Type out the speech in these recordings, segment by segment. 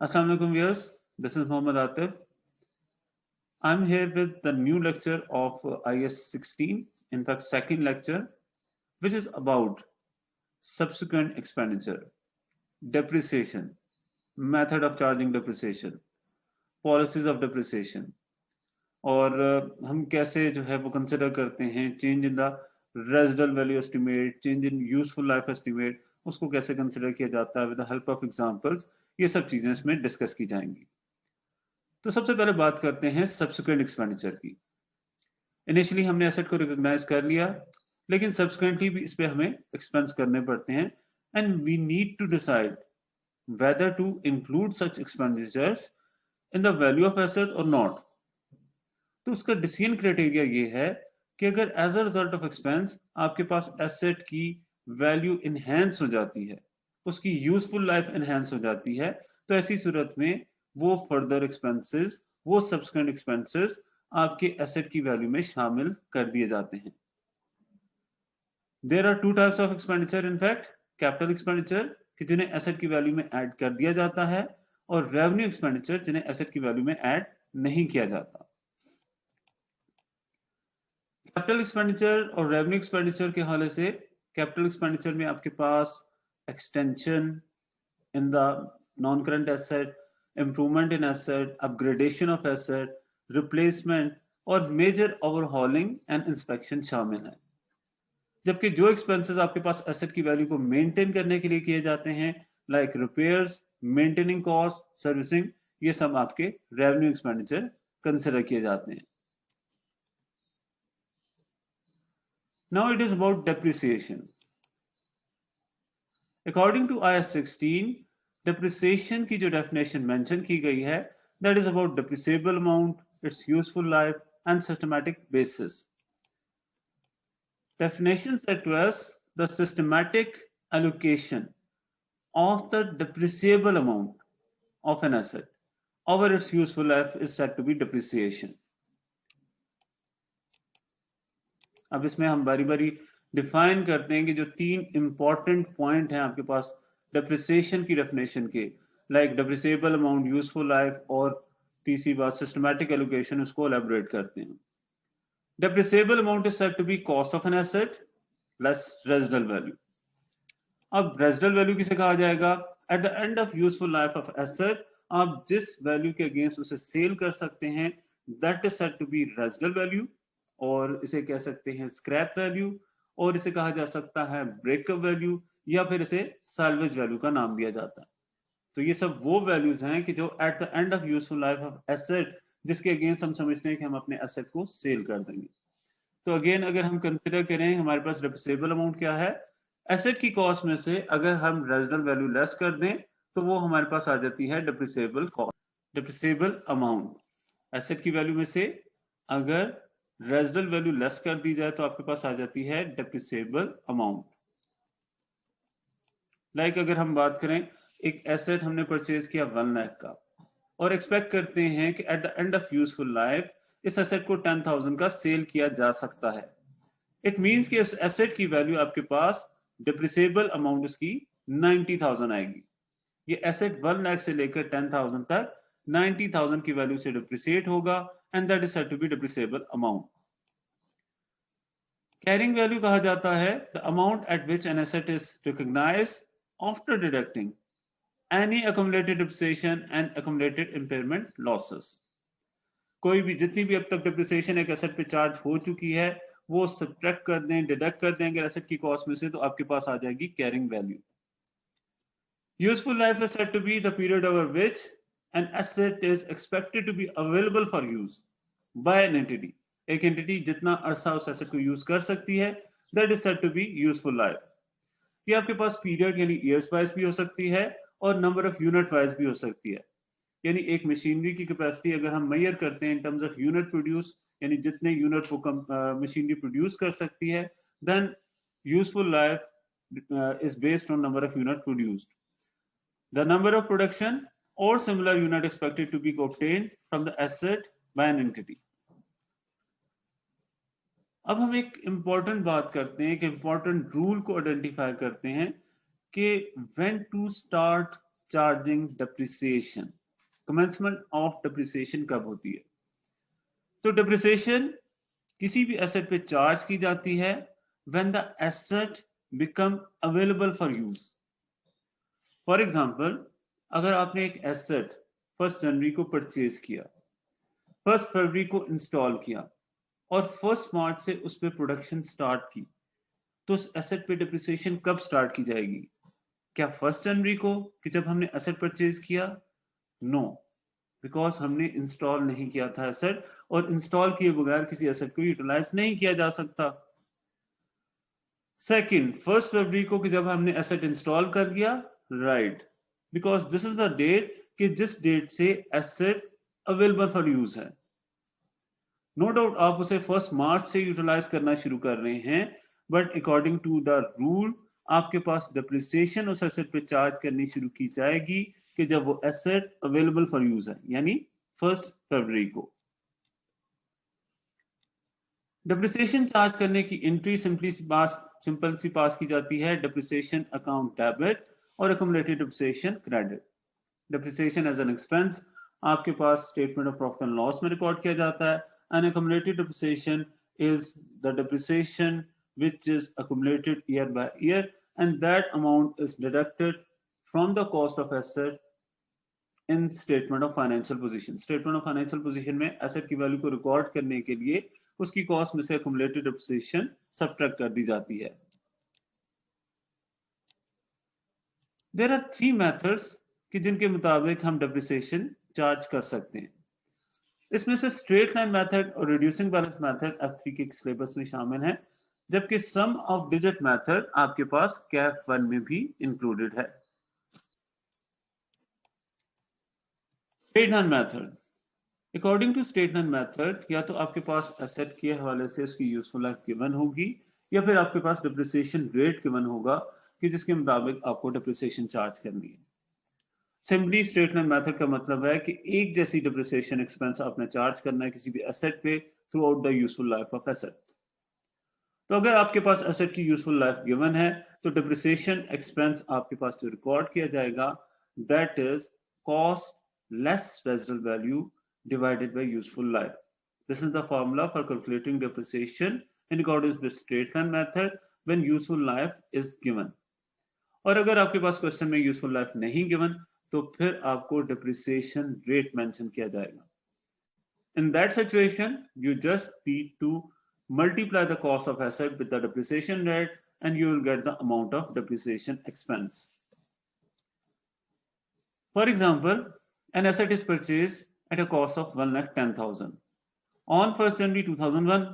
Assalamu alaikum viewers. This is Mohammad Atif. I'm here with the new lecture of IS 16, in fact, second lecture, which is about subsequent expenditure, depreciation, method of charging depreciation, policies of depreciation, और हम कैसे जो है वो consider करते हैं change in the residual value estimate, change in useful life estimate, उसको कैसे कंसिडर किया जाता है with the help of examples. ये सब चीजें इसमें डिस्कस की जाएंगी। तो सबसे पहले बात करते हैं सब्सिक्वेंट एक्सपेंडिचर की। इनिशियली हमने एसेट को रिकॉग्नाइज कर लिया, लेकिन सब्सिक्वेंटली भी इस पे हमें एक्सपेंस करने पड़ते हैं and we need to decide whether to include such expenditures in the value of asset or not। तो उसका डिसीजन क्राइटेरिया ये है कि अगर as a result of expense आपके पास एसेट की वैल्यू इनहेंस हो जाती है, उसकी यूजफुल लाइफ इनहेंस हो जाती है, तो ऐसी सूरत में वो फर्दर एक्सपेंसेस, वो सब्सिक्वेंट एक्सपेंसेस आपके एसेट की वैल्यू में शामिल कर दिए जाते हैं। There are two types of expenditure in fact, capital expenditure कि जिन्हें एसेट की वैल्यू में ऐड कर दिया जाता है, और रेवेन्यू एक्सपेंडिचर जिन्हें एसेट की वैल्यू में ऐड नहीं किया जाता। कैपिटल एक्सपेंडिचर और रेवेन्यू एक्सपेंडिचर के हवाले से, कैपिटल एक्सपेंडिचर में आपके पास extension in the non current asset, improvement in asset, upgradation of asset, replacement और मेजर ओवरहॉलिंग एंड इंस्पेक्शन शामिल है। जबकि जो एक्सपेंसेस आपके पास एसेट की वैल्यू को मेंटेन करने के लिए किए जाते हैं, like repairs, maintaining cost, servicing, ये सब आपके रेवेन्यू एक्सपेंडिचर कंसिडर किए जाते हैं। Now it is about depreciation. According to IS 16, depreciation की जो definition mention की गई है, that is about depreciable amount, its useful life and systematic basis. Definition said to us the systematic allocation of the depreciable amount of an asset over its useful life is said to be depreciation. अब इसमें हम बारी बारी define करते हैं कि जो तीन इंपॉर्टेंट पॉइंट हैं आपके पास डेप्रिसिएशन की डेफिनेशन के, like depreciable amount, useful life और तीसरी बात सिस्टमैटिक एलोकेशन, उसको एलैबोरेट करते हैं। Depreciable amount is said to be cost of an asset less residual value. अब रेजिडल वैल्यू किसे कहा जाएगा? At the end of useful life of asset आप जिस वैल्यू के अगेंस्ट उसे सेल कर सकते हैं, that is said to be residual value, और इसे कह सकते हैं स्क्रैप वैल्यू, और इसे कहा जा सकता है ब्रेकअप वैल्यू, या फिर इसे सैल्वेज वैल्यू का नाम दिया जाता है। तो ये सब वो वैल्यूज हैं कि जो eight the end of useful life of asset, जिसके अगेंस्ट हम समझते हैं कि हम अपने एसेट को सेल कर देंगे। तो अगेन अगर हम कंसिडर करें हमारे पास डेप्रिसिएबल अमाउंट क्या है, एसेट की कॉस्ट में से अगर हम रेजिडल वैल्यू लेस कर दें तो वो हमारे पास आ जाती है depreciable cost, depreciable amount. Asset की वैल्यू में से अगर रेजिडल वैल्यू लेस कर दी जाए तो आपके पास आ जाती है डेप्रिसिएबल अमाउंट। लाइक अगर हम बात करें, एक एसेट हमने परचेज किया 1 लाख का, और एक्सपेक्ट करते हैं कि eight the end of useful life इस एसेट को 10,000 का सेल किया जा सकता है। इट मींस कि उस एसेट की वैल्यू आपके पास डेप्रिसिएबल अमाउंट उसकी 90,000 आएगी। ये एसेट 1 लाख से लेकर 10,000 तक 90,000 की वैल्यू से डिप्रिसिएट होगा, and that is said to be depreciable amount. Carrying value कहा जाता है the amount at which an asset is recognised after deducting any accumulated depreciation and accumulated impairment losses। कोई भी जितनी भी अब तक डिप्रिसिएशन एक एसेट पे चार्ज हो चुकी है, वो सब्ट्रैक्ट कर दें, डिडक्ट कर दें अगर एसेट की कॉस्ट में से, तो आपके पास आ जाएगी carrying value. Useful life is said to be the period over which an asset is expected to be available for use by an entity. एक एंटिटी जितना अरसा उस एसेट को यूज कर सकती है, that is said to be useful life. ये आपके पास पीरियड यानी ईयर्स वाइज भी हो सकती है और नंबर ऑफ यूनिट वाइज भी हो सकती है। यानी एक मशीनरी की कैपेसिटी अगर हम मेजर करते हैं in terms of unit produce, यानी जितने यूनिट वो मशीनरी प्रोड्यूस कर सकती है, then useful life is based on number of unit produced. The number of production और similar unit expected to be obtained from the asset by an entity. अब हम एक इंपॉर्टेंट बात करते हैं, एक इंपॉर्टेंट रूल को आइडेंटिफाई करते हैं कि when to start charging depreciation, commencement of depreciation कब होती है? तो डेप्रिसिएशन किसी भी एसेट पे चार्ज की जाती है when the asset become available for use. For example, अगर आपने एक एसेट 1 जनवरी को परचेज किया, 1 फरवरी को इंस्टॉल किया और 1 मार्च से उस पर प्रोडक्शन स्टार्ट की, तो उस एसेट पे डिप्रिसिएशन कब स्टार्ट की जाएगी? क्या 1 जनवरी को कि जब हमने एसेट परचेज किया? नो, बिकॉज हमने इंस्टॉल नहीं किया था एसेट, और इंस्टॉल किए बगैर किसी एसेट को यूटिलाइज नहीं किया जा सकता। सेकंड, 1 फरवरी को कि जब हमने एसेट इंस्टॉल कर दिया, right, because this is the date कि जिस डेट से एसेट अवेलेबल फॉर यूज है। नो डाउट आप उसे 1 मार्च से यूटिलाइज करना शुरू कर रहे हैं, but according to the rule आपके पास डिप्रिसिएशन उस एसेट पे चार्ज करनी शुरू की जाएगी कि जब वो एसेट अवेलेबल फॉर यूज है, यानी 1 फरवरी को। डिप्रिसिएशन चार्ज करने की एंट्री सिंपल सी पास की जाती है डिप्रिसिएशन अकाउंट डेबिट और accumulated depreciation credit. Depreciation as an expense आपके पास statement of profit and loss में रिकॉर्ड किया जाता है, and accumulated depreciation is the depreciation which is accumulated year by year, and that amount is deducted from the cost of asset in statement of financial position. Statement of financial position में asset की value को record करने के लिए उसकी cost में से accumulated depreciation subtract कर दी जाती है। There are 3 methods कि जिनके मुताबिक हम depreciation चार्ज कर सकते हैं। इसमें से स्ट्रेट लाइन मेथड और रिड्यूसिंग बैलेंस मेथड F3 के सिलेबस में शामिल है, जबकि सम ऑफ डिजिट मेथड आपके पास कैप 1 में भी इंक्लूडेड है। Straight line method, according to straight line method, या तो आपके पास एसेट के हवाले से उसकी यूजफुल लाइफ गिवन होगी, या फिर आपके पास डिप्रिसिएशन रेट गिवन होगा कि जिसके मुताबिक आपको डिप्रिसिएशन चार्ज करनी है। सिंपली स्ट्रेट लाइन मेथड का मतलब है कि एक जैसी डिप्रिसिएशन एक्सपेंस आपने चार्ज करना है किसी भी एसेट पे through out the useful life of asset. तो अगर आपके पास एसेट की यूजफुल लाइफ गिवन है तो डिप्रिसिएशन एक्सपेंस आपके पास जो रिकॉर्ड किया जाएगा that is cost less residual value divided bye useful life. This is the formula for calculating depreciation in accordance with straight line method when useful life is given. और अगर आपके पास question में useful life नहीं given तो फिर आपको depreciation rate mention किया जाएगा। In that situation, you just need to multiply the cost of asset with the depreciation rate and you will get the amount of depreciation expense. For example, an asset is purchased at a cost of 1,10,000. On 1st January 2001,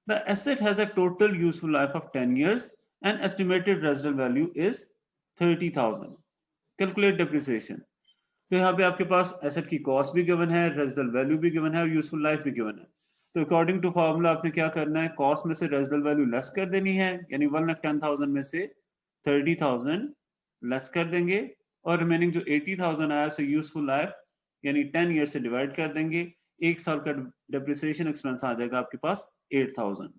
the asset has a total useful life of 10 years and estimated residual value is 30,000. Calculate depreciation. तो यहाँ पे आपके पास asset की cost भी given है, residual value भी given है और यूजफुल लाइफ भी गिवन है। तो अकॉर्डिंग टू फॉर्मूला आपने क्या करना है, कॉस्ट में से रेजिडुअल वैल्यू लेस कर देनी है, यानी 1,10,000 में से 30,000 लेस कर देंगे और रिमेनिंग जो 80,000 आया सो यूजफुल लाइफ यानी 10 ईयर से डिवाइड कर देंगे। एक साल का डेप्रिसिएशन एक्सपेंस आ जाएगा आपके पास 8,000।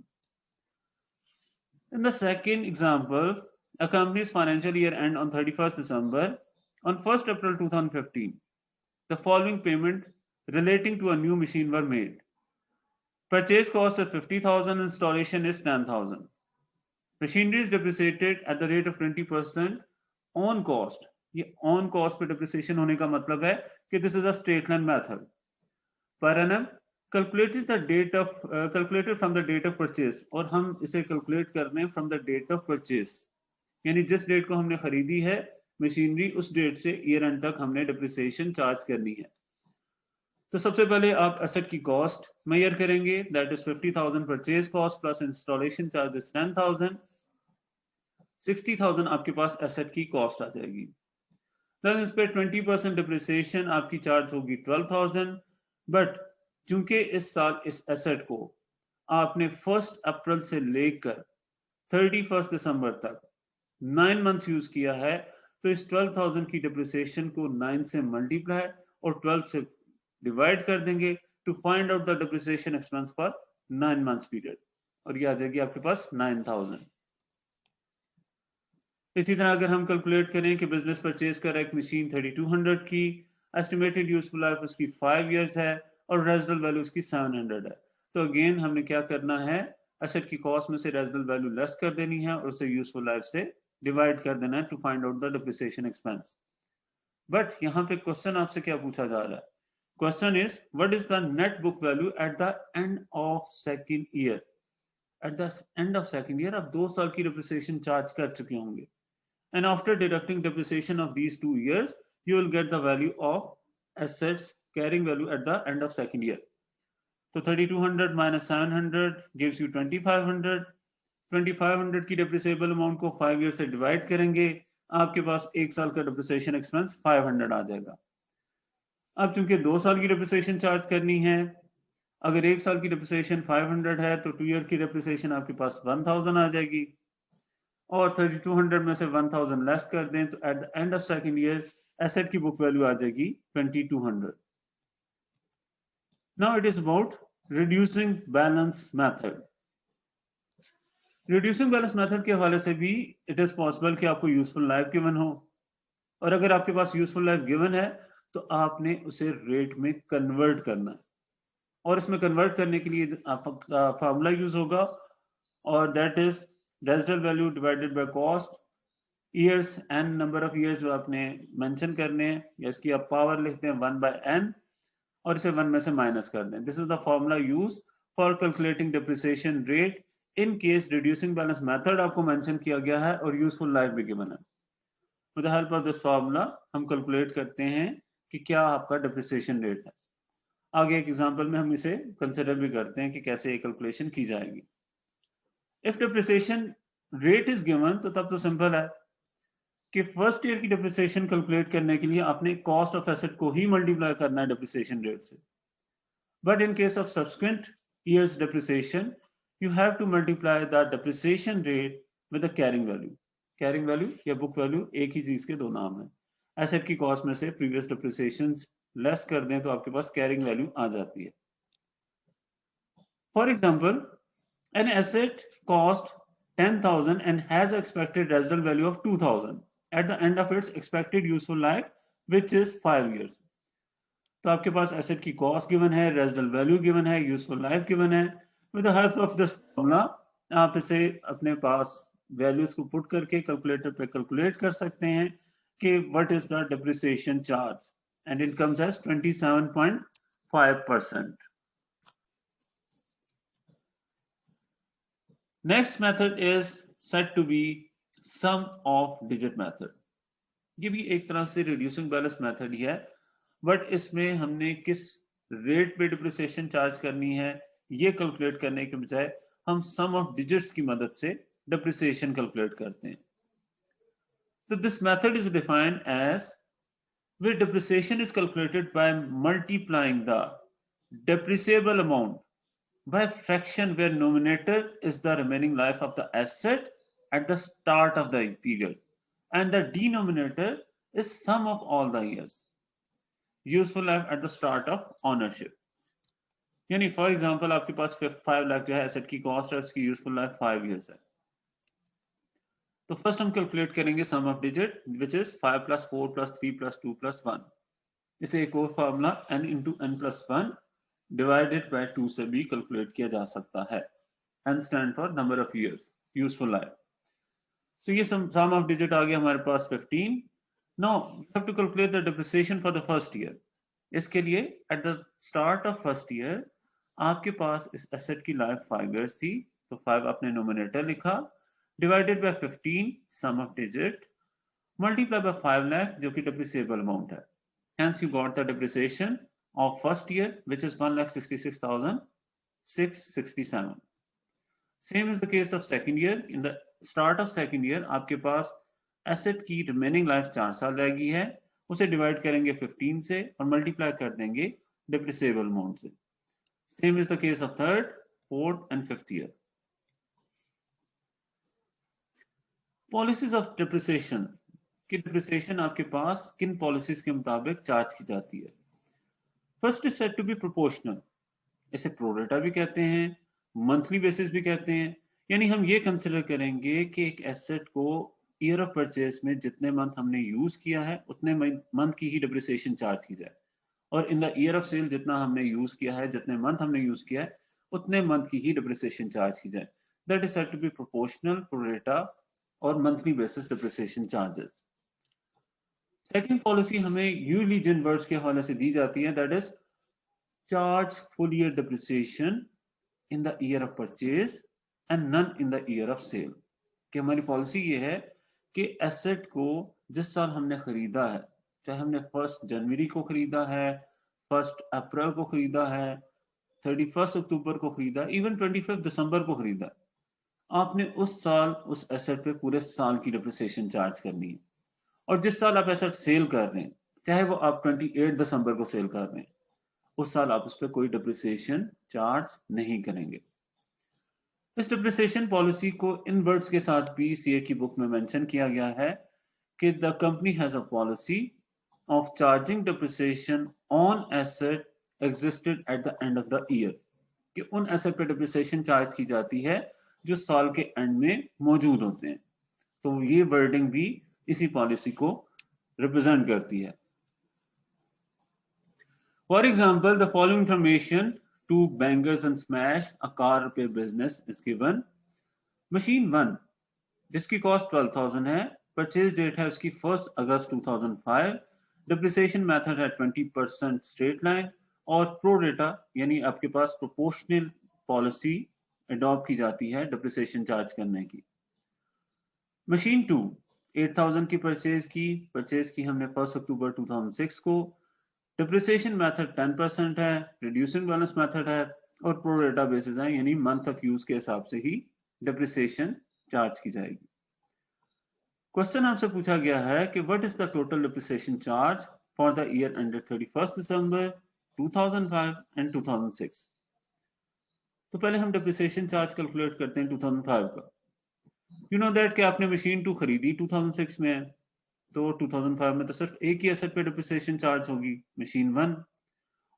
In the second example, a company's financial year end on 31st December. On 1st April 2015, the following payment relating to a new machine were made. Purchase cost is 50,000, installation is 10,000. Machinery is depreciated at the rate of 20% on cost. ये on cost पे depreciation होने का मतलब है कि this is a straight line method. Per annum calculated from the date of purchase, और हम इसे calculate कर रहे हैं from the date of purchase, यानी जिस डेट को हमने खरीदी है मशीनरी उस डेट से ईयर एंड तक हमने डिप्रिसिएशन चार्ज करनी है। तो सबसे पहले आप एसेट की कॉस्ट मेजर करेंगे, that is 50,000 purchase cost plus installation charges 10,000, 60,000 आपके पास एसेट की कॉस्ट आ जाएगी। देन इस पे 20% डिप्रिसिएशन आपकी चार्ज होगी 12,000, बट चूंकि इस साल इस एसेट को आपने 1 अप्रैल से लेकर 31 दिसंबर तक 9 मंथ्स यूज किया है, तो इस 12,000 की डिप्रिसिएशन को 9 से मल्टीप्लाई और 12 से डिवाइड कर देंगे to find out the depreciation expense for 9 months period, और ये आ जाएगी आपके पास 9,000। इसी तरह अगर हम कैलकुलेट करें कि बिजनेस परचेज कर रहा है एक मशीन 3200 की, एस्टिमेटेड यूजफुल लाइफ उसकी 5 इयर्स है और रेजिडुअल वैल्यू उसकी 700 है, तो अगेन हमने क्या करना है, एसेट की कॉस्ट में से रेजिडुअल वैल्यू लेस कर देनी है और उसे यूजफुल लाइफ से डिवाइड कर देना है to find out the depreciation expense. But यहाँ पे क्वेश्चन आपसे क्या पूछा जा रहा है, question is what is the net book value at the end of second year. At the end of second year आप 2 साल की डिप्रिसिएशन चार्ज कर चुके होंगे, and after deducting depreciation of these 2 years you will get the value of assets carrying value at the end of second year. So 3200 minus 700 gives you 2500. 2500 की depreciable amount को 5 years से divide करेंगे, आपके पास 1 साल का depreciation expense 500 आ जाएगा। अब चूंकि 2 साल की depreciation चार्ज करनी है, अगर 1 साल की depreciation 500 है तो 2 ईयर की depreciation आपके पास 1000 आ जाएगी, और 3200 में से 1000 लेस कर दें तो eight the end of second year asset की बुक वैल्यू आ जाएगी 2200। Now it is about reducing balance method. Reducing balance method के हवाले से भी इट इज पॉसिबल कि आपको यूजफुल लाइफ गिवन हो, और अगर आपके पास यूजफुल लाइफ गिवन है तो आपने उसे रेट में कन्वर्ट करना है, और इसमें कन्वर्ट करने के लिए आपका फार्मूला यूज होगा, और that is residual value divided by cost, years n number of years जो आपने मेंशन करने हैं, या इसकी आप पावर लिखते हैं 1/n और इसे 1 में से माइनस कर दें। This is the formula use for calculating depreciation rate in case reducing balance method आपको मेंशन किया गया है और यूजफुल लाइफ भी गिवन है। With the help of this formula हम कैलकुलेट करते हैं कि क्या आपका डिप्रिसिएशन रेट है। आगे एक एग्जांपल में हम इसे कंसिडर भी करते हैं कि कैसे ये कैलकुलेशन की जाएगी। If depreciation rate is given तो तब तो सिंपल है कि फर्स्ट ईयर की डिप्रिसिएशन कैलकुलेट करने के लिए आपने कॉस्ट ऑफ एसेट को ही मल्टीप्लाई करना है डिप्रिसिएशन रेट से, but in case of subsequent years depreciation you have to multiply the depreciation rate with the carrying value. Carrying value या बुक वैल्यू एक ही चीज के दो नाम है। एसेट की कॉस्ट में से प्रीवियस डिप्रिसिएशन लेस कर दें तो आपके पास कैरिंग वैल्यू आ जाती है। For example, an asset cost 10,000 and has expected residual value of 2,000 at the end of its expected useful life which is 5 years। तो आपके पास एसेट की कॉस्ट गिवन है, रेजिडुअल वैल्यू गिवन है, यूजफुल लाइफ गिवन है। With the help of this formula आप इसे अपने पास वैल्यूज को पुट करके कैलकुलेटर पे कैलकुलेट कर सकते हैं कि what is the depreciation charge, and it comes as 27.5%। Next method is said to be sum of digit method। ये भी एक तरह से रिड्यूसिंग बैलेंस मेथड ही है, बट इसमें हमने किस रेट पे डिप्रिसिएशन चार्ज करनी है ये कैलकुलेट करने के बजाय हम सम ऑफ डिजिट्स की मदद से डिप्रिसिएशन कैलकुलेट करते हैं। तो this method is defined as where depreciation is calculated by multiplying the depreciable amount by fraction where numerator is the remaining life of the asset at the start of the period and the denominator is sum of all the years useful life at the start of ownership। यानी for example आपके पास 5 लाख जो है asset की cost है, उसकी useful life 5 years है। तो first हम कैलकुलेट करेंगे सम ऑफ डिजिट विच इज 5 + 4 + 3 + 2 + 1। इसे एक और formula n × n+1 divided by 2 से भी कैलकुलेट किया जा सकता है। n stand for number of years, useful life. तो ये सम ऑफ डिजिट आ गया हमारे पास 15। Now we have to calculate the depreciation for the first year. इसके लिए at the start of first year आपके पास इस एसेट की लाइफ 5 इयर्स थी, तो 5 आपने नोमिनेटर लिखा, divided by 15 sum of digit, multiply by 5 lakh जो कि डिप्रिसिएबल अमाउंट है। Hence you got the depreciation of first year which is 1,66,667। Same is the case of second year। In the start of second year आपके पास asset की remaining life 4 साल रहेगी है, उसे डिवाइड करेंगे 15 से और मल्टीप्लाई कर देंगे डिप्रिसिएबल अमाउंट से। Same is the case of third, fourth and fifth year। Policies of depreciation कि डिप्रिसिएशन आपके पास किन पॉलिसीज के मुताबिक चार्ज की जाती है। First is said to be proportional. इसे प्रोरेटा भी कहते हैं, मंथली बेसिस भी कहते हैं। यानी हम ये कंसिडर करेंगे कि एक एसेट को ईयर ऑफ परचेज में जितने मंथ हमने यूज किया है उतने मंथ की ही डिप्रिसिएशन चार्ज की जाए, और in the year of sale जितना हमने यूज किया है, जितने मंथ हमने यूज किया है, उतने मंथ की ही डिप्रिसिएशन चार्ज की जाए. That is said to be proportional pro rata और monthly basis depreciation charges. Second policy हमें यूजली जिन वर्ड्स के हवाले से दी जाती है, that is charge full year depreciation in the year of purchase and none in the year of sale. कि हमारी पॉलिसी ये है कि एसेट को जिस साल हमने खरीदा है, चाहे हमने 1 जनवरी को खरीदा है, 1 अप्रैल को खरीदा है, 31 अक्टूबर को खरीदा, इवन 25 दिसंबर को खरीदा, आपने उस साल उस एसेट पे पूरे साल की डिप्रिसिएशन चार्ज करनी है. और जिस साल आप एसेट सेल कर रहे हैं, चाहे वो आप 28 दिसंबर को सेल कर रहे हैं, उस साल आप उस पर कोई डिप्रिसिएशन चार्ज नहीं करेंगे. इस डिप्रिसिएशन पॉलिसी को इन वर्ड्स के साथ भी सीए की बुक में मेंशन किया गया है कि the company has a policy of charging depreciation on asset existed eight the end of the year. कि उन एसेट पे डिप्रिसिएशन चार्ज की जाती है जो साल के एंड में मौजूद होते हैं. तो ये वर्डिंग भी इसी पॉलिसी को रिप्रेजेंट करती है. For example, the following information to bangers and smash a car repair business is given. Machine 1 जिसकी कॉस्ट 12,000 है, परचेज डेट है उसकी 1 अगस्त 2005, डिप्रिसिएशन मेथड है 20% स्ट्रेट लाइन और प्रो डेटा यानी आपके पास प्रोपोर्शनल पॉलिसी अडॉप्ट की जाती है डिप्रिसिएशन चार्ज करने की. मशीन 2 8,000 की परचेज की हमने 1 अक्टूबर 2006 को, डिप्रिसिएशन मेथड 10% है, रिड्यूसिंग बैलेंस मेथड है और प्रो रेटा बेसिस है, यानी मंथ ऑफ यूज के हिसाब से ही डिप्रिसिएशन चार्ज की जाएगी. क्वेश्चन आपसे पूछा गया है कि what is the total depreciation charge for the year ended 31 December 2005 and 2006. तो पहले हम डिप्रिसिएशन चार्ज कैलकुलेट करते हैं 2005 का. यू नो दैट कि आपने मशीन 2 खरीदी 2006 में है, तो 2005 में तो सिर्फ एक ही एसेट पे डिप्रिसिएशन चार्ज होगी, मशीन 1,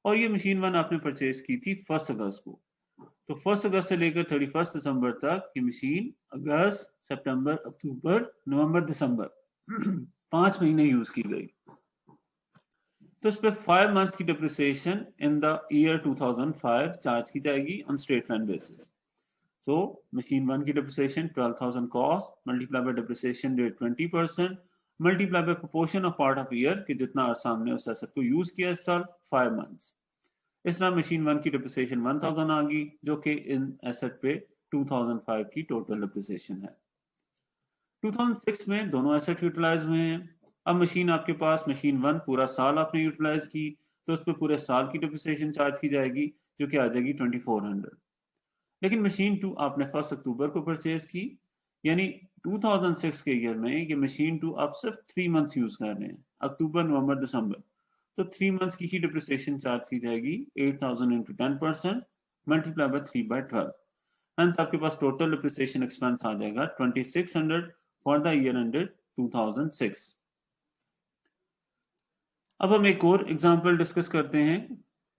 और ये मशीन 1 आपने परचेज की थी 1 अगस्त को. तो 1 अगस्त से लेकर 31 दिसंबर तक ये मशीन अगस्त, सितंबर, अक्टूबर, नवंबर, दिसंबर 5 महीने यूज की गई. तो इस पे 5 मंथ्स की depreciation in the year 2005 charge की जाएगी on straight line basis. So machine 1 की depreciation 12,000 cost multiplied by depreciation rate 20% multiplied by proportion of part of year कि जितना अर्सा हमने उस एसेट को यूज किया इस साल 5 months. इस तरह मशीन 1 की depreciation 1,000 आ गई जो कि इन एसेट पे 2005 की टोटल depreciation है. 2006 में दोनों एसेट यूटिलाइज हुए हैं. अब मशीन आपके पास मशीन 1 पूरा साल आपने यूटिलाइज की तो उस पर पूरे साल की depreciation चार्ज की जाएगी जो कि आ जाएगी 2400. लेकिन मशीन 2 आपने 1 अक्टूबर को परचेज की, यानी 2006 के ईयर में ये मशीन 2 आप सिर्फ 3 मंथ्स यूज कर रहे हैं, अक्टूबर, नवंबर, दिसंबर, तो 3 मंथ्स की ही डिप्रिसिएशन चार्ज की जाएगी 8,000 into 10% मल्टीप्लाई बाय 3/12. हेंस आपके पास टोटल डिप्रिसिएशन एक्सपेंस आ जाएगा 2600 फॉर द ईयर एंडेड 2006. अब हम एक और एग्जांपल डिस्कस करते हैं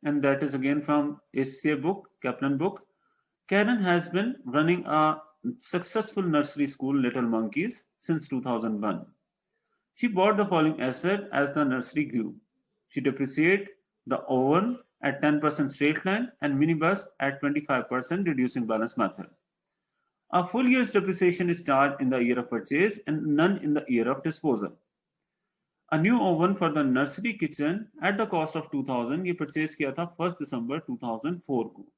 and that is again from ACA book, Kaplan book. Karen has been running a successful nursery school, Little Monkeys, since 2001. She bought the following asset as the nursery grew. She depreciated the oven at 10% straight line and minibus at 25% reducing balance method. A full year's depreciation is charged in the year of purchase and none in the year of disposal. A new oven for the nursery kitchen at the cost of 2,000 ये purchase किया था 1 दिसंबर 2004 को.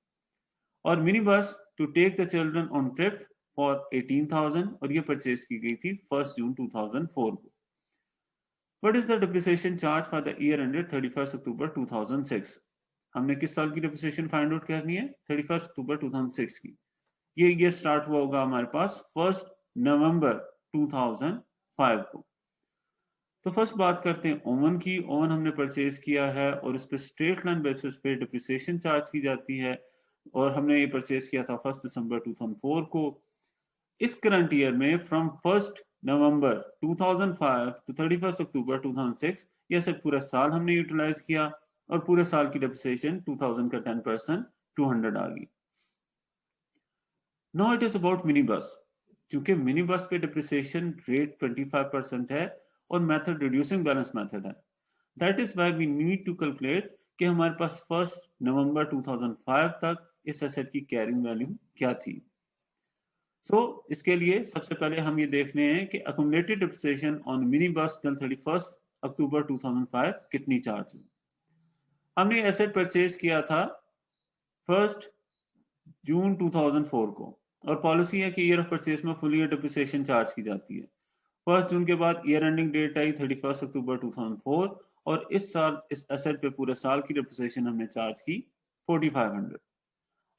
और mini bus to take the children on trip for 18,000 और ये purchase की गई थी 1 जून 2004 को. What is the depreciation charge for the year ended 31 अक्टूबर 2006. हमने किस साल की डिप्रिसिएशन फाइंड आउट करनी है? 31 अक्टूबर 2006 की. ये ईयर स्टार्ट हुआ होगा हमारे पास 1 नवंबर 2005 को. तो फर्स्ट बात करते हैं ओवन की. ओवन हमने परचेज किया है और इस पे स्ट्रेट लाइन बेसिस पे डिप्रिसिएशन चार्ज की जाती है और हमने ये परचेज किया था 1 दिसंबर 2004 को. इस करंट ईयर में फ्रॉम 1 नवंबर 2005 टू 31 अक्टूबर 2006 ये सब पूरा साल हमने यूटिलाइज किया और पूरे साल की डिप्रिसिएशन 2000 का 10% 200 आ गई. Now it is about mini bus. क्योंकि मिनी बस पे डिप्रिसिएशन रेट 25% है और मेथड रिड्यूसिंग बैलेंस मेथड है। That is why we need to calculate कि हमारे पास 1 नवंबर 2005 तक इस एसेट की कैरिंग वैल्यू क्या थी। इसके लिए सबसे पहले हम ये देखने हैं कि accumulated depreciation on mini bus till 31 अक्टूबर 2005 कितनी चार्ज हुई। हमने एसेट परचेज किया था 1 जून 2004 को और पॉलिसी है कि ईयर ऑफ परचेज में फुल ईयर डिप्रिसिएशन चार्ज की जाती है। 1 जून के बाद ईयर एंडिंग डेट आई 31 अक्टूबर 2004 और इस साल इस एसेट पे पूरे साल की डिप्रिसिएशन हमने चार्ज की 4500।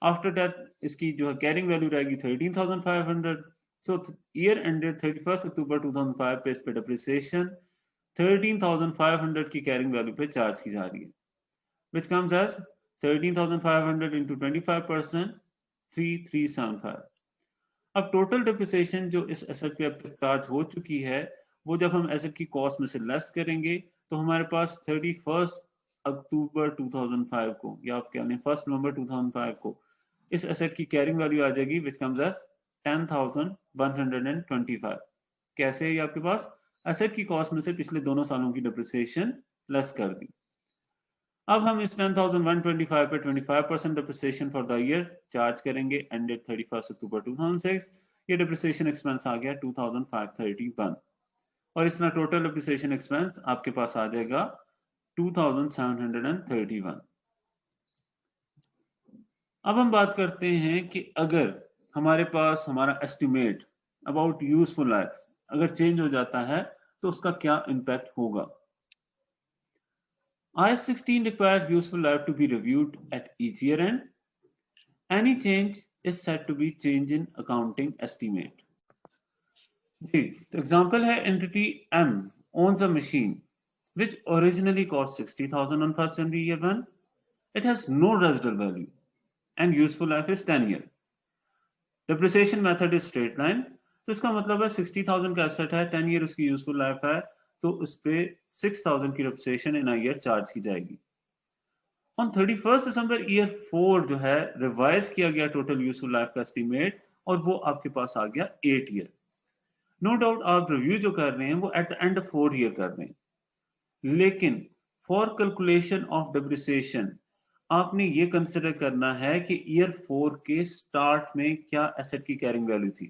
आफ्टर दैट इसकी जो है कैरिंग वैल्यू रहेगी 13500। सो ईयर एंडेड 31 अक्टूबर 2005 पे इस पे डिप्रिसिएशन 13500 की कैरिंग वैल्यू पे चार्ज की जा रही है, which comes as 13,500 into 25%, 3375। अब टोटल डिप्रिसिएशन जो इस एसेट पे अब तक चार्ज हो चुकी है वो जब हम एसेट की कॉस्ट में से लेस करेंगे तो हमारे पास 31 अक्टूबर 2005 को या आप कह लें 1 नवंबर 2005 को इस एसेट की कैरिंग वैल्यू आ जाएगी which comes as 10,125। कैसे है ये आपके पास एसेट की कॉस्ट में से पिछले दोनों सालों की डिप्रिसिएशन लेस कर दी। अब हम इस 10,125 पे 25% depreciation for the year charge करेंगे एंडेड 31 अक्टूबर 2006। ये डिप्रिसिएशन एक्सपेंस आ गया 2531 और इस तरह टोटल डिप्रिसिएशन एक्सपेंस आपके पास आ जाएगा 2731। अब हम बात करते हैं कि अगर हमारे पास हमारा एस्टिमेट अबाउट यूजफुल लाइफ अगर चेंज हो जाता है तो उसका क्या इम्पैक्ट होगा। IAS 16 requires useful life to be reviewed at each year end. Any change is said to be change in accounting estimate. जी, तो एग्जांपल है entity M owns a machine which originally cost 60,000 on 1st January year 1. It has no residual value and useful life is 10 years. Depreciation method is straight line. तो इसका मतलब है 60,000 का asset है, 10 year उसकी useful life है, तो उस पे 6,000 की depreciation in a year charge की जाएगी। ऑन 31 दिसंबर ईयर 4 जो है रिवाइज किया गया टोटल यूजफुल लाइफ का एस्टीमेट और वो आपके पास आ गया 8 ईयर। नो डाउट आप रिव्यू जो कर रहे हैं वो eight the end of 4 year कर रहे हैं, लेकिन फॉर कैलकुलेशन ऑफ डेप्रिसिएशन आपने ये कंसिडर करना है कि ईयर 4 के स्टार्ट में क्या एसेट की कैरिंग वैल्यू थी,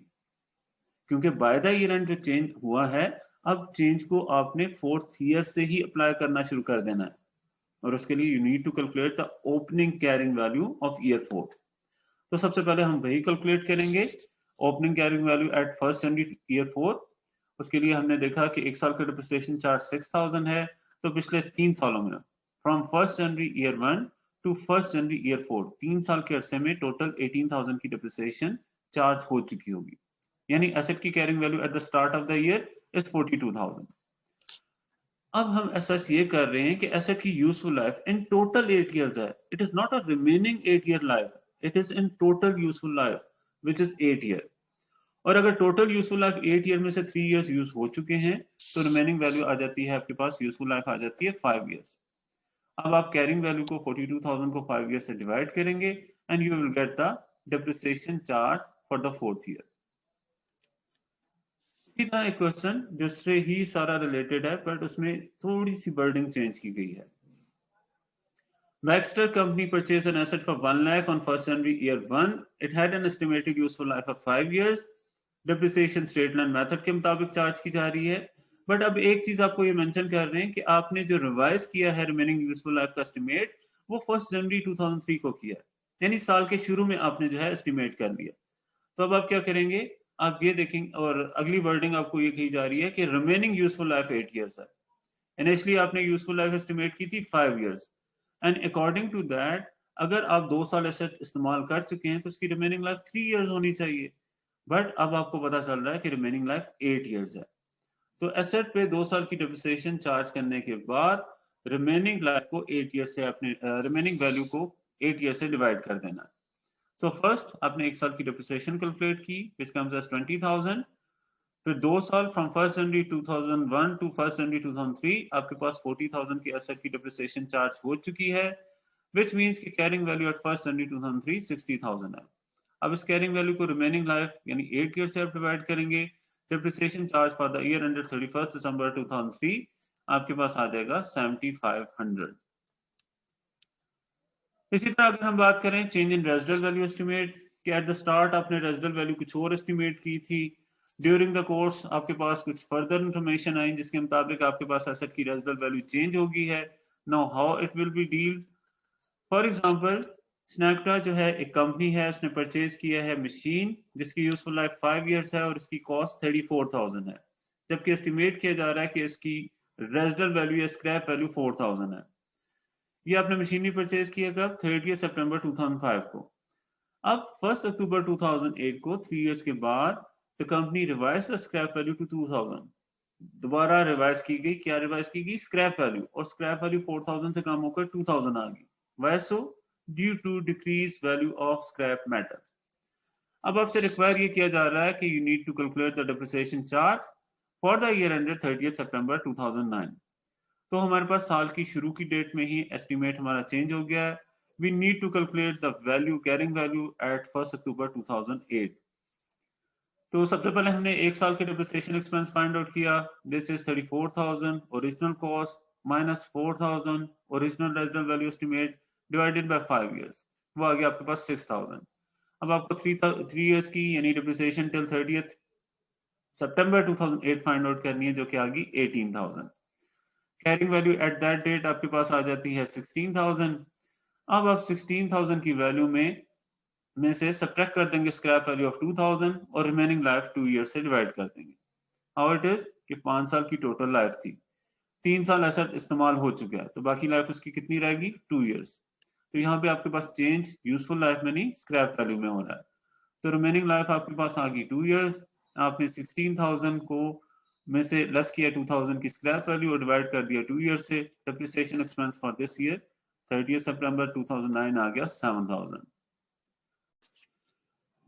क्योंकि बाय द ईयर एंड जो चेंज हुआ है अब चेंज को आपने 4th ईयर से ही अप्लाई करना शुरू कर देना है और उसके लिए you need to calculate the opening carrying value of year 4। तो सबसे पहले हम वही कैलकुलेट करेंगे opening carrying value at 1 January year 4। उसके लिए हमने देखा कि एक साल का डिप्रिसिएशन चार्ज 6,000 है, तो पिछले 3 सालों में from 1 January year 1 to 1 January year 4 3 साल के अरसे में टोटल 18,000 की डिप्रिसिएशन चार्ज हो चुकी होगी, यानी एसेट की carrying value at the start of the year is 42,000। अब हम एसेस ये कर रहे हैं कि एसेट की useful life in total 8 years है, it is not a remaining 8 year life, it is in total useful life which is 8 year. और अगर टोटल यूजफुल लाइफ 8 ईयर में से 3 इयर्स यूज हो चुके हैं तो रिमेनिंग वैल्यू आ जाती है आपके पास यूजफुल लाइफ आ जाती है 5 इयर्स। अब आप कैरिंग वैल्यू को 42,000 को 5 ईयर से डिवाइड करेंगे and you will get the depreciation charge for the 4th year. इसी तरह एक क्वेश्चन जिससे ही सारा रिलेटेड है बट उसमें थोड़ी सी वर्डिंग चेंज की गई है। Baxter company purchased an asset for 1 lakh on 1st January year 1. It had an estimated useful life of 5 years. Depreciation straight line method के मुताबिक चार्ज की जा रही है। बट अब एक चीज आपको ये मेंशन कर रहे हैं कि आपने जो रिवाइज किया है रिमेनिंग यूजफुल लाइफ का एस्टिमेट वो 1 जनवरी 2003 को किया, यानी साल के शुरू में आपने जो है एस्टिमेट कर लिया। तो अब आप क्या करेंगे, आप ये देखेंगे और अगली वर्डिंग आपको ये कही जा रही है कि रिमेनिंग यूजफुल लाइफ 8 इयर्स है। इनिशियली आपने यूजफुल लाइफ एस्टिमेट की थी 5 years and according to that अगर आप 2 साल एसेट इस्तेमाल कर चुके हैं तो उसकी रिमेनिंग लाइफ 3 इयर्स होनी चाहिए, बट अब आपको पता चल रहा है कि रिमेनिंग लाइफ 8 इयर्स है। तो एसेट पे 2 साल की डेप्रिसिएशन चार्ज करने के बाद रिमेनिंग लाइफ को 8 ईयर से अपने रिमेनिंग वैल्यू को 8 ईयर से डिवाइड कर देना है। सो फर्स्ट आपने 1 साल की डेप्रिसिएशन कैलकुलेट की व्हिच कम्स एज 20,000, फिर 2 साल फ्रॉम 1 जनवरी 2001 टू 1 जनवरी 2003 आपके पास 40,000 की एसेट की डेप्रिसिएशन चार्ज हो चुकी है, व्हिच मींस कि कैरिंग वैल्यू एट 1 जनवरी 2003 60,000 है। अब इस कैरिंग वैल्यू को रिमेनिंग लाइफ यानी 8 ईयर से आप डिवाइड करेंगे। Depreciation charge for the year ended 31 दिसंबर 2003 आपके पास आ जाएगा 7500। इसी तरह अगर हम बात करें change in residual value estimate, कि एट द स्टार्ट आपने रेजिडुअल वैल्यू कुछ और एस्टिमेट की थी, ड्यूरिंग द कोर्स आपके पास कुछ फर्दर इंफॉर्मेशन आई जिसके मुताबिक आपके पास एसेट की रेजिडुअल वैल्यू चेंज हो गई है। Now how it will be deal. For example स्नैक्टा जो है एक कंपनी है, उसने परचेज किया है मशीन जिसकी यूजफुल लाइफ 5 इयर्स है और इसकी कॉस्ट 34,000 है, जबकि एस्टिमेट किया जा रहा है कि इसकी रेजिडुअल वैल्यू या स्क्रैप वैल्यू 4,000 है। ये आपने मशीनरी परचेज किया कब? 30 सितंबर 2005 को। अब 1 अक्टूबर 2008 को 3 इयर्स के बाद the company revise the scrap value to 2000। दोबारा रिवाइज की गई, क्या रिवाइज की गई? स्क्रैप वैल्यू, और स्क्रैप वैल्यू 4000 से कम होकर 2000 आ गई। Why so? Due to decrease value of scrap metal. अब आपसे रिक्वायर ये किया जा रहा है कि you need to calculate the depreciation charge for the year ended 30 September 2009। तो हमारे पास साल की शुरू की डेट में ही एस्टिमेट हमारा चेंज हो गया है। We need to calculate the value carrying value at 1 October 2008। तो सबसे पहले हमने एक साल के डिप्रिसिएशन एक्सपेंस फाइंड आउट किया। This is 34,000 original cost minus 4,000 original residual value estimate divided by 5 years, वो आ गया आपके पास 6,000। अब आपको 3 इयर्स की यानी depreciation till 30 September 2008 find out करनी है, जो कि आ गई 18,000। Carrying value at that date आपके पास आ जाती है 16,000। अब आप 16,000 की वैल्यू में से सब्ट्रैक्ट कर देंगे स्क्रैप वैल्यू ऑफ 2,000 और रिमेनिंग लाइफ 2 ईयर से डिवाइड कर देंगे। हाउ इट इज कि 5 साल की टोटल लाइफ थी, 3 साल एसेट इस्तेमाल हो चुका है, तो बाकी लाइफ उसकी कितनी रहेगी? 2 ईयर्स। तो यहाँ पे आपके पास चेंज यूजफुल लाइफ में नहीं स्क्रैप वैल्यू में हो रहा है। तो रिमेनिंग लाइफ आपके पास आ गई 2 ईयर्स। आपने 16,000 को में से लेस किया 2000 की स्क्रैप वैल्यू और डिवाइड कर दिया 2 ईयर से। Depreciation expense for this year 30 September 2009 आ गया 7,000।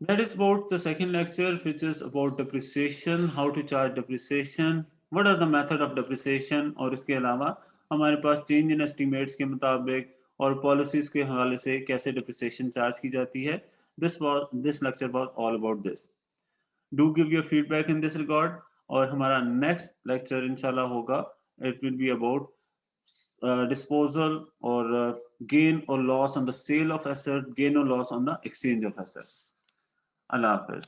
That is about the second lecture, which is about depreciation, how to charge depreciation, what are the method of depreciation, और इसके अलावा हमारे पास चेंज इन एस्टिमेट्स के मुताबिक और पॉलिसीज के हवाले से कैसे depreciation चार्ज की जाती है। This lecture was all about this. Do give your feedback in this regard, और हमारा next lecture इंशाल्लाह होगा, it will be about disposal or gain or loss on the sale of asset, gain or loss on the exchange of assets. Allah Hafiz.